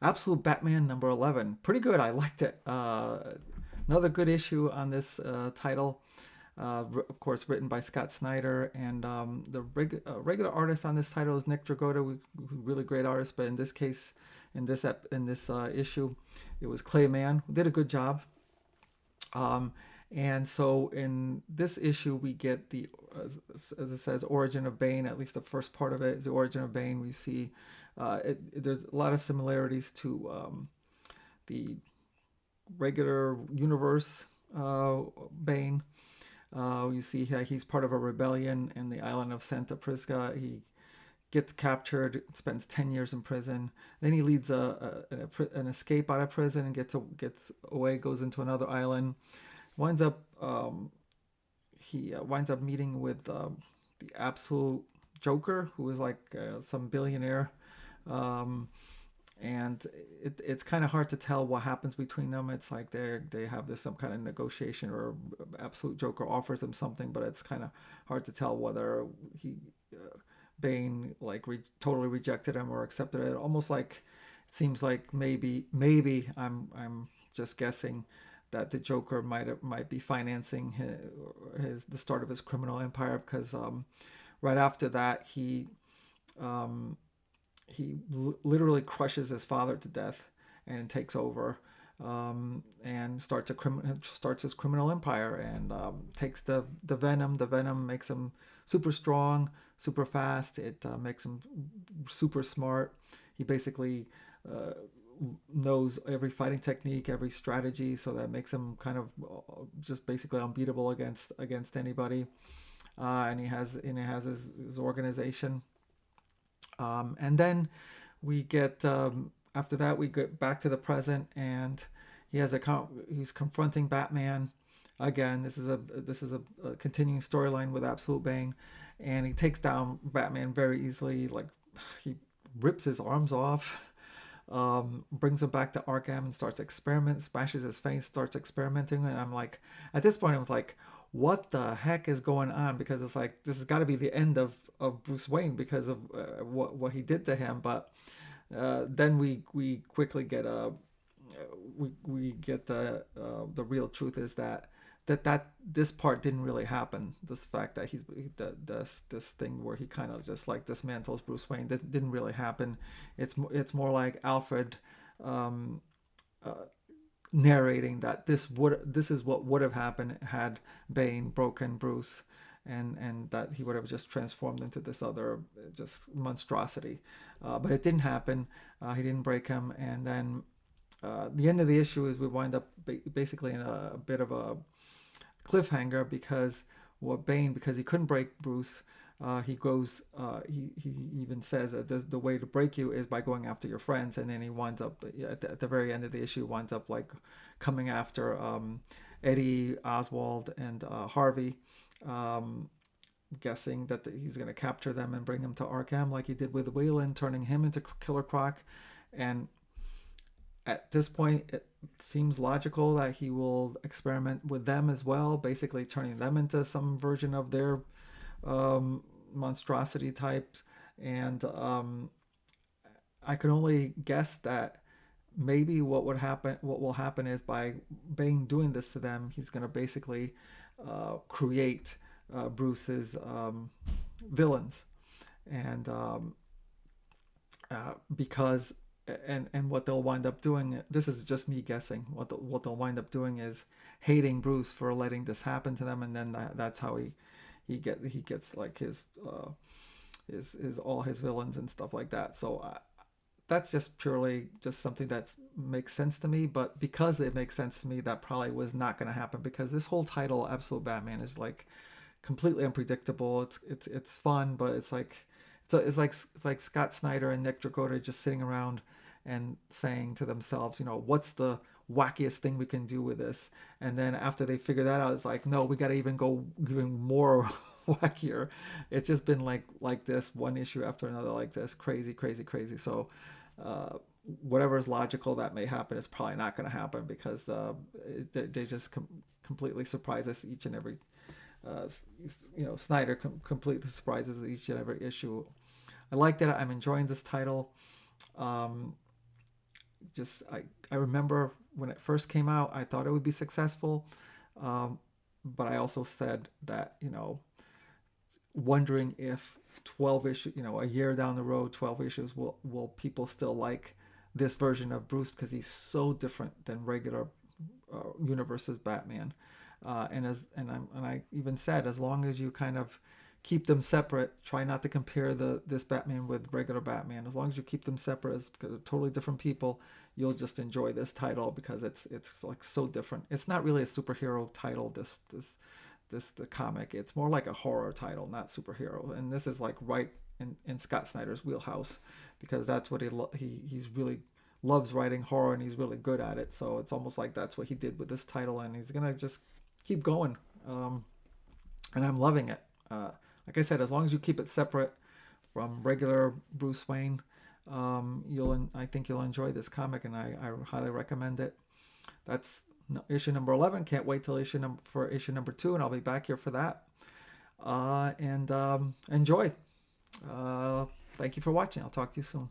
Absolute Batman number 11. Pretty good. I liked it. Another good issue on this title. Of course, written by Scott Snyder, and the regular artist on this title is Nick Dragotta, really great artist. But in this case, in this issue, it was Clay Mann who did a good job. Um, and so in this issue, we get the, as it says, origin of Bane. At least the first part of it is the origin of Bane. We see there's a lot of similarities to the regular universe Bane. You see he's part of a rebellion in the island of Santa Prisca. He gets captured, spends 10 years in prison. Then he leads an escape out of prison and gets away, goes into another island. Winds up he winds up meeting with the absolute Joker, who is like some billionaire. Um, and it's kind of hard to tell what happens between them. It's like they have this some kind of negotiation, or absolute Joker offers them something, but it's kind of hard to tell whether he Bane like totally rejected him or accepted it. Almost like it seems like maybe I'm just guessing that the Joker might be financing his the start of his criminal empire, because right after that um, literally crushes his father to death and takes over, and starts his criminal empire, and takes the venom. The venom makes him super strong, super fast. It makes him super smart. He basically uh, knows every fighting technique, every strategy, so that makes him kind of just basically unbeatable against anybody. And he has his organization, and then we get after that we get back to the present, and he's confronting Batman again. This is a continuing storyline with Absolute Bane, and he takes down Batman very easily. Like, he rips his arms off, brings him back to Arkham and starts smashes his face, starts experimenting. And I'm like, at this point, I was like, what the heck is going on? Because it's like, this has got to be the end of Bruce Wayne because of what he did to him. But then we quickly get we get the real truth is that this part didn't really happen. This fact that this thing where he kind of just like dismantles Bruce Wayne didn't really happen. It's more like Alfred um, uh, narrating that this is what would have happened had Bane broken Bruce, and that he would have just transformed into this other just monstrosity. But it didn't happen. He didn't break him, and then the end of the issue is we wind up basically in a bit of a cliffhanger, because because he couldn't break Bruce, he goes. He even says that the way to break you is by going after your friends, and then he winds up at the very end of the issue winds up like coming after Eddie, Oswald, and Harvey, um, guessing that he's going to capture them and bring them to Arkham like he did with Wayland, turning him into Killer Croc. And at this point, it seems logical that he will experiment with them as well, basically turning them into some version of their um, monstrosity types. And I can only guess that maybe what will happen is by Bane doing this to them, he's going to basically create Bruce's villains, and because and what they'll wind up doing, this is just me guessing, what they'll wind up doing is hating Bruce for letting this happen to them, and then that's how he gets like his all his villains and stuff like that. So that's just purely just something that makes sense to me. But because it makes sense to me, that probably was not going to happen, because this whole title, Absolute Batman, is like completely unpredictable. It's fun, but it's like Scott Snyder and Nick Dragotta just sitting around and saying to themselves, what's the wackiest thing we can do with this? And then after they figure that out, it's like, no, we got to even go even more wackier. It's just been like this one issue after another, like this, crazy, crazy, crazy. So whatever is logical that may happen is probably not going to happen, because they just completely surprise us each and every uh, Snyder completely surprises each and every issue. I like that. I'm enjoying this title. Um, just I remember when it first came out, I thought it would be successful, um, but I also said that, wondering if 12 issues, a year down the road, 12 issues, will people still like this version of Bruce, because he's so different than regular universe's Batman. And I even said, as long as you kind of keep them separate, try not to compare this Batman with regular Batman. As long as you keep them separate as because they're totally different people, you'll just enjoy this title, because it's like so different. It's not really a superhero title. The comic, it's more like a horror title, not superhero. And this is like right in Scott Snyder's wheelhouse, because that's what he's really loves writing horror, and he's really good at it. So it's almost like that's what he did with this title, and he's gonna just keep going. And I'm loving it. Like I said, as long as you keep it separate from regular Bruce Wayne, I think you'll enjoy this comic, and I highly recommend it. That's issue number 11. Can't wait till for issue number 2, and I'll be back here for that. And enjoy. Thank you for watching. I'll talk to you soon.